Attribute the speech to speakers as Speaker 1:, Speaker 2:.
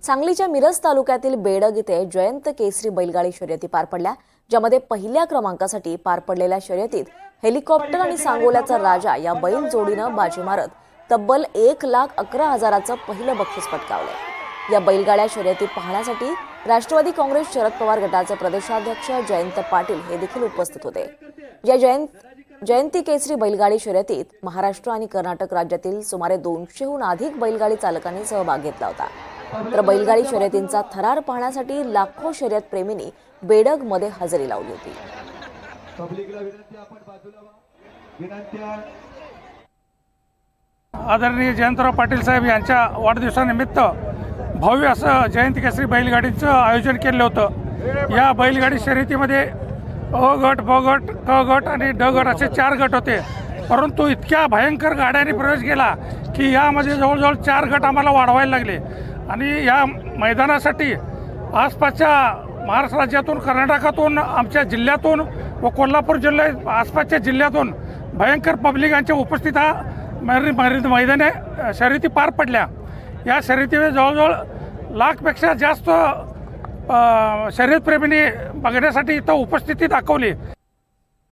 Speaker 1: सांगलीच्या मिरज तालुक्यातील बेडग इथे जयंत केसरी बैलगाडी शर्यती पार पडल्या, ज्यामध्ये पहिल्या क्रमांकासाठी पार पडलेल्या शर्यतीत हेलिकॉप्टर आणि सांगोल्याचा राजा या बैल जोडीनं बाजी मारत तब्बल 1,11,000चं पहिलं बक्षीस पटकावलं। या बैलगाड्या शर्यती पाहण्यासाठी राष्ट्रवादी काँग्रेस शरद पवार गटाचे प्रदेशाध्यक्ष जयंत पाटील हे देखील उपस्थित होते। या जयंती केसरी बैलगाडी शर्यतीत महाराष्ट्र आणि कर्नाटक राज्यातील सुमारे 200हून अधिक बैलगाडी चालकांनी सहभाग घेतला होता। तर बैलगाडी शर्यतींचा थरार पाहण्यासाठी लाखो शर्यत प्रेमींनी बेडग मध्ये हजेरी लावली होती।
Speaker 2: आदरणीय जयंतराव पाटील साहेब यांच्या वाढदिवसानिमित्त भव्य असं जयंती केसरी बैलगाडीचं आयोजन केलं होतं। या बैलगाडी शर्यतीमध्ये अ गट, ब गट, क गट आणि ड गट असे 4 गट होते, परंतु इतक्या भयंकर गाड्यांनी प्रवेश केला की यामध्ये जवळजवळ 4 गट आम्हाला वाढवायला लागले। आणि या मैदानासाठी आसपासच्या महाराष्ट्र राज्यातून, कर्नाटकातून, आमच्या जिल्ह्यातून व कोल्हापूर जिल्ह्यात आसपासच्या जिल्ह्यातून भयंकर पब्लिकांच्या उपस्थित मैदानी शर्यती पार पडल्या। या शर्यतीमध्ये जवळजवळ लाखपेक्षा जास्त शर्यतप्रेमींनी बघण्यासाठी इथं उपस्थिती दाखवली।